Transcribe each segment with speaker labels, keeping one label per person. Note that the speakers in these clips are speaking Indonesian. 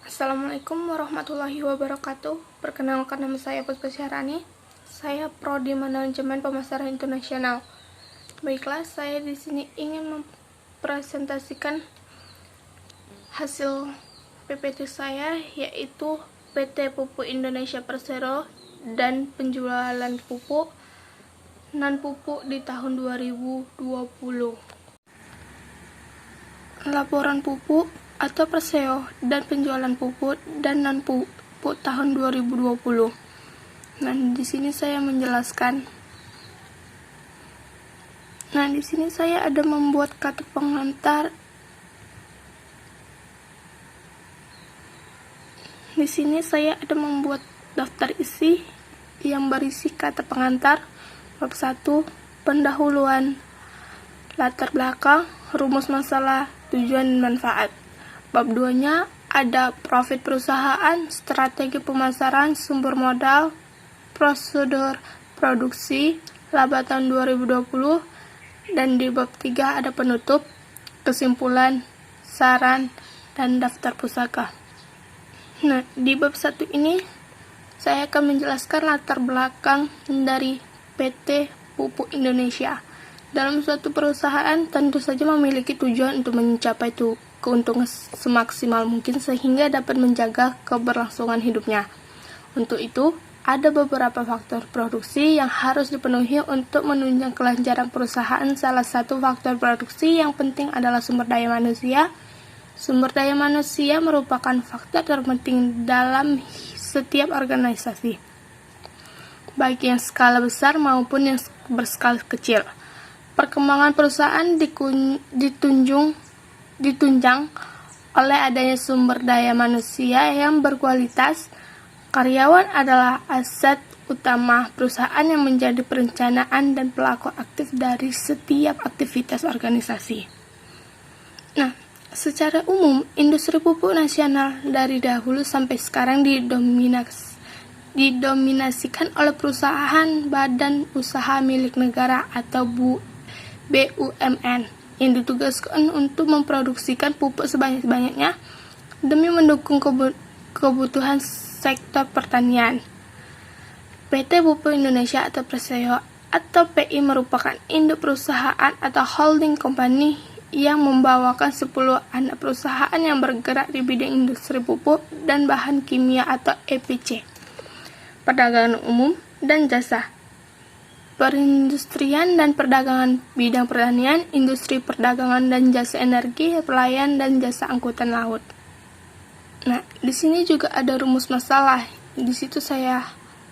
Speaker 1: Assalamualaikum warahmatullahi wabarakatuh. Perkenalkan, nama saya Puspa Syahrani. Saya Prodi Manajemen Pemasaran Internasional. Baiklah, saya di sini ingin mempresentasikan hasil PPT saya, yaitu PT Pupuk Indonesia Persero dan penjualan pupuk non-pupuk di tahun 2020. Laporan pupuk atau Perseo dan penjualan pupuk dan non-pupuk tahun 2020. Nah, di sini saya menjelaskan. Nah, di sini saya ada membuat kata pengantar. Di sini saya ada membuat daftar isi yang berisi kata pengantar. Bab 1, pendahuluan, latar belakang, rumus masalah, tujuan dan manfaat. Bab 2-nya ada profit perusahaan, strategi pemasaran, sumber modal, prosedur produksi, laba tahun 2020, dan di bab 3 ada penutup, kesimpulan, saran, dan daftar pusaka. Nah, di bab 1 ini saya akan menjelaskan latar belakang dari PT Pupuk Indonesia. Dalam suatu perusahaan tentu saja memiliki tujuan untuk mencapai keuntungan semaksimal mungkin sehingga dapat menjaga keberlangsungan hidupnya. Untuk itu, ada beberapa faktor produksi yang harus dipenuhi untuk menunjang kelancaran perusahaan. Salah satu faktor produksi yang penting adalah sumber daya manusia. Sumber daya manusia merupakan faktor terpenting dalam setiap organisasi, baik yang skala besar maupun yang berskala kecil. Perkembangan perusahaan ditunjang oleh adanya sumber daya manusia yang berkualitas. Karyawan adalah aset utama perusahaan yang menjadi perencanaan dan pelaku aktif dari setiap aktivitas organisasi. Nah, secara umum, industri pupuk nasional dari dahulu sampai sekarang didominasikan oleh perusahaan badan usaha milik negara atau BUMN yang ditugaskan untuk memproduksikan pupuk sebanyak-banyaknya demi mendukung kebutuhan sektor pertanian. PT Pupuk Indonesia atau Persero atau PI merupakan induk perusahaan atau holding company yang membawakan 10 anak perusahaan yang bergerak di bidang industri pupuk dan bahan kimia atau EPC, perdagangan umum dan jasa, perindustrian dan perdagangan bidang pertanian, industri perdagangan dan jasa energi, pelayan dan jasa angkutan laut. Nah, di sini juga ada rumus masalah. Di situ saya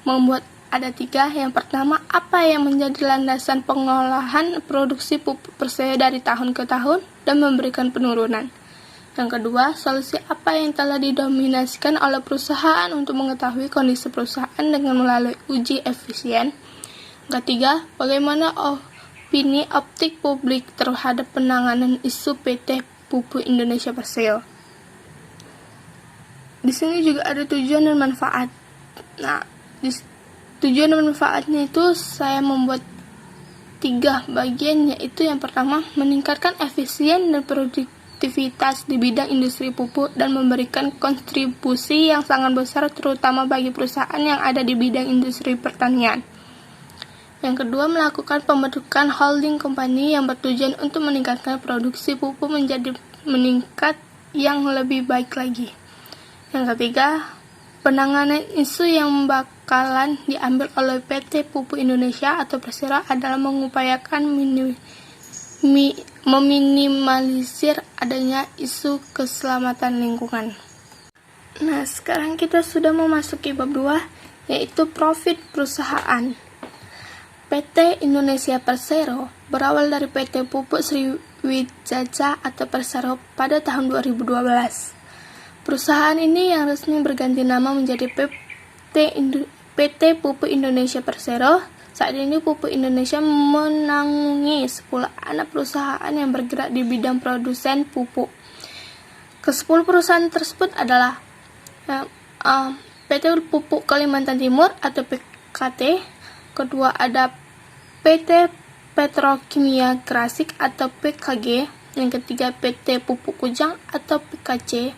Speaker 1: membuat ada 3. Yang pertama, apa yang menjadi landasan pengolahan produksi pupuk Persero dari tahun ke tahun dan memberikan penurunan. Yang kedua, solusi apa yang telah didominasikan oleh perusahaan untuk mengetahui kondisi perusahaan dengan melalui uji efisien. Ketiga, bagaimana opini optik publik terhadap penanganan isu PT Pupuk Indonesia Persero. Di sini juga ada tujuan dan manfaat. Nah, tujuan dan manfaatnya itu saya membuat 3 bagian, yaitu yang pertama, meningkatkan efisien dan produktivitas di bidang industri pupuk dan memberikan kontribusi yang sangat besar terutama bagi perusahaan yang ada di bidang industri pertanian. Yang kedua, melakukan pembentukan holding company yang bertujuan untuk meningkatkan produksi pupuk menjadi meningkat yang lebih baik lagi. Yang ketiga, penanganan isu yang bakalan diambil oleh PT Pupuk Indonesia atau Persero adalah mengupayakan meminimalisir adanya isu keselamatan lingkungan. Nah, sekarang kita sudah memasuki bab 2, yaitu profit perusahaan. PT Indonesia Persero berawal dari PT Pupuk Sriwijaya atau Persero pada tahun 2012. Perusahaan ini yang resmi berganti nama menjadi PT Pupuk Indonesia Persero. Saat ini Pupuk Indonesia menanggungi 10 anak perusahaan yang bergerak di bidang produsen pupuk. Ke-10 perusahaan tersebut adalah PT Pupuk Kalimantan Timur atau PKT. Kedua ada PT Petrokimia Gresik atau PKG. Yang ketiga PT Pupuk Kujang atau PKC.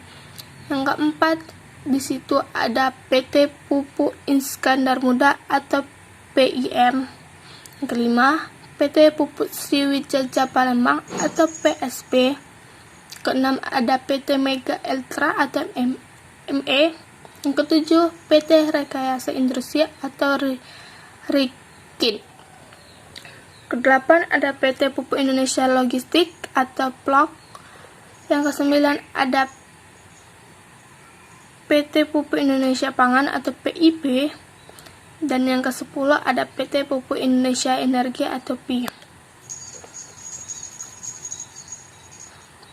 Speaker 1: Yang keempat, di situ ada PT Pupuk Iskandar Muda atau PIM. Yang kelima, PT Pupuk Sriwijaya Palembang atau PSP. Keenam, ada PT Mega Eltra atau ME. Yang ketujuh, PT Rekayasa Industri atau RIKIN. Kedelapan, ada PT Pupuk Indonesia Logistik atau PLOG. Yang kesembilan, ada PT Pupuk Indonesia Pangan atau PIP. Dan yang ke-10 ada PT Pupuk Indonesia Energi atau PI.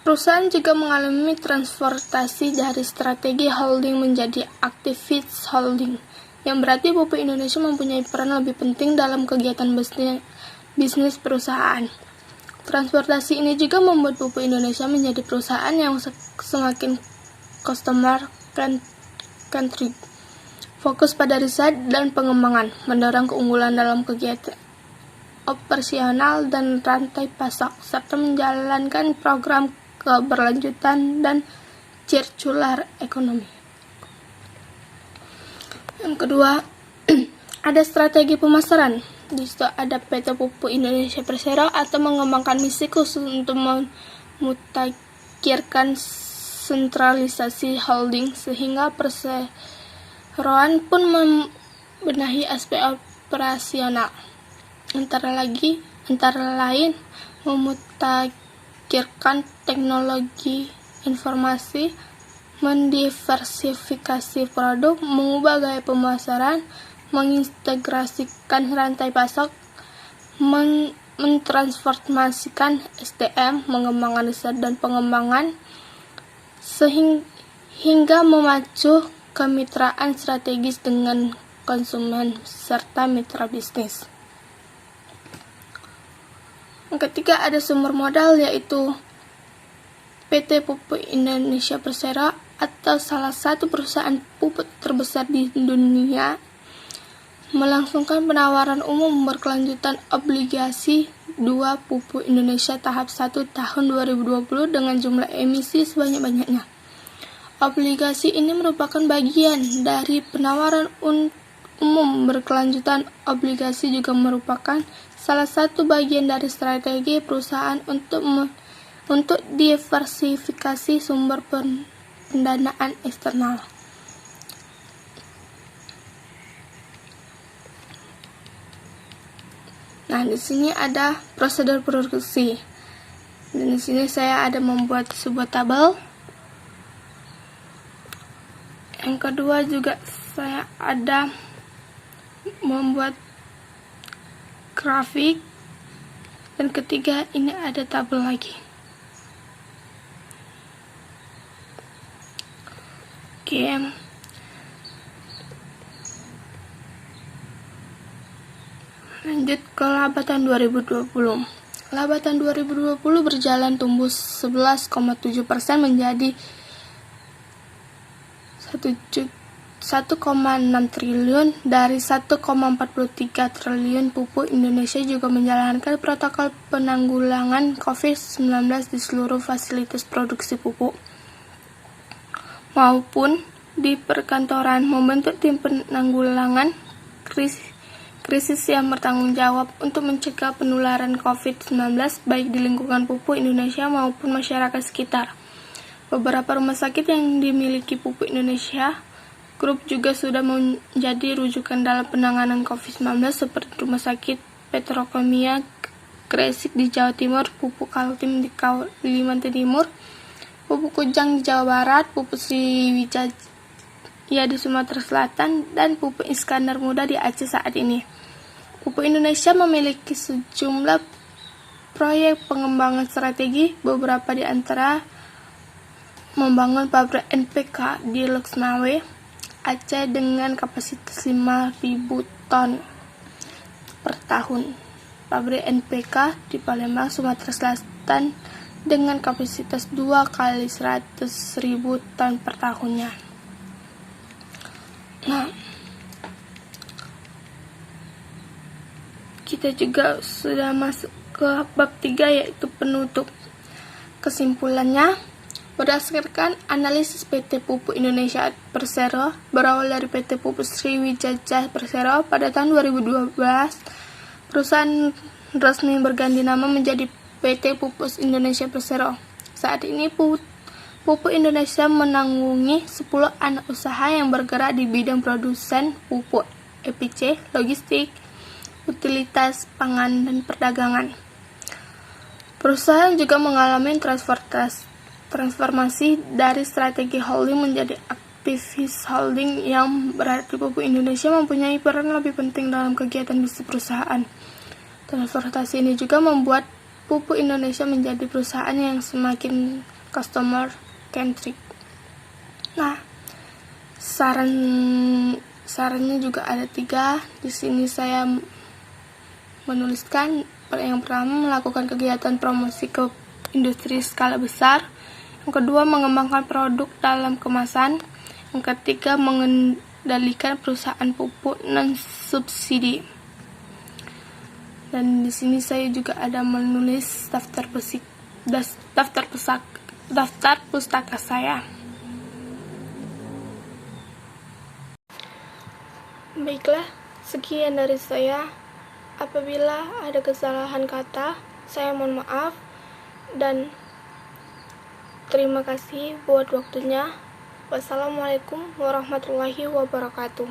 Speaker 1: Perusahaan juga mengalami transformasi dari strategi holding menjadi activist holding, yang berarti Pupuk Indonesia mempunyai peran lebih penting dalam kegiatan bisnis perusahaan. Transportasi ini juga membuat Pupuk Indonesia menjadi perusahaan yang semakin customer country, fokus pada riset dan pengembangan, mendorong keunggulan dalam kegiatan operasional dan rantai pasok, serta menjalankan program keberlanjutan dan circular ekonomi. Yang kedua, ada strategi pemasaran. Di situ ada PT Pupuk Indonesia Persero atau mengembangkan misi khusus untuk memutakhirkan sentralisasi holding sehingga perseroan pun membenahi aspek operasional. Antara lain memutakhirkan teknologi informasi, mendiversifikasi produk, mengubah gaya pemasaran, mengintegrasikan rantai pasok, mentransformasikan SDM, mengembangkan riset dan pengembangan, hingga memacu kemitraan strategis dengan konsumen serta mitra bisnis. Yang ketiga, ada sumber modal, yaitu PT Pupuk Indonesia Persero atau salah satu perusahaan pupuk terbesar di dunia, melangsungkan penawaran umum berkelanjutan obligasi 2 Pupuk Indonesia tahap 1 tahun 2020 dengan jumlah emisi sebanyak-banyaknya. Obligasi ini merupakan bagian dari penawaran umum berkelanjutan. Obligasi juga merupakan salah satu bagian dari strategi perusahaan untuk diversifikasi sumber pendanaan eksternal. Nah, di sini ada prosedur produksi. Dan di sini saya ada membuat sebuah tabel. Yang kedua juga saya ada membuat grafik. Dan ketiga, ini ada tabel lagi. Oke. Lanjut ke laba tahun 2020. Laba tahun 2020 berjalan tumbuh 11,7% menjadi 1,6 triliun dari 1,43 triliun. Pupuk Indonesia juga menjalankan protokol penanggulangan COVID-19 di seluruh fasilitas produksi pupuk maupun di perkantoran, membentuk tim penanggulangan krisis yang bertanggung jawab untuk mencegah penularan COVID-19 baik di lingkungan Pupuk Indonesia maupun masyarakat sekitar. Beberapa rumah sakit yang dimiliki Pupuk Indonesia Group juga sudah menjadi rujukan dalam penanganan COVID-19 seperti Rumah Sakit Petrokemia Gresik di Jawa Timur, Pupuk Kaltim di Kalimantan Timur, Pupuk Kujang di Jawa Barat, Pupuk Sriwijaya di Sumatera Selatan, dan Pupuk Iskandar Muda di Aceh saat ini. Pupuk Indonesia memiliki sejumlah proyek pengembangan strategi, beberapa di antara membangun pabrik NPK di Loksmawe, Aceh dengan kapasitas 5.000 ton per tahun. Pabrik NPK di Palembang, Sumatera Selatan dengan kapasitas 2 kali 100.000 ton per tahunnya. Nah, kita juga sudah masuk ke bab 3, yaitu penutup. Kesimpulannya, Berdasarkan analisis PT Pupuk Indonesia Persero, berawal dari PT Pupuk Sriwijaya Persero pada tahun 2012, perusahaan resmi berganti nama menjadi PT Pupuk Indonesia Persero. Saat ini Pupuk Indonesia menanggungi 10 anak usaha yang bergerak di bidang produsen pupuk, EPC, logistik, utilitas pangan, dan perdagangan. Perusahaan juga mengalami transformasi dari strategi holding menjadi aktivis holding, yang berarti Pupuk Indonesia mempunyai peran lebih penting dalam kegiatan bisnis perusahaan. Transformasi ini juga membuat Pupuk Indonesia menjadi perusahaan yang semakin customer centric. Nah, sarannya juga ada 3. Di sini saya menuliskan, yang pertama, melakukan kegiatan promosi ke industri skala besar. Yang kedua, mengembangkan produk dalam kemasan. Yang ketiga, mengendalikan perusahaan pupuk non-subsidi. Dan di sini saya juga ada menulis daftar pustaka saya. Baiklah, sekian dari saya. Apabila ada kesalahan kata, saya mohon maaf, dan terima kasih buat waktunya. Wassalamualaikum warahmatullahi wabarakatuh.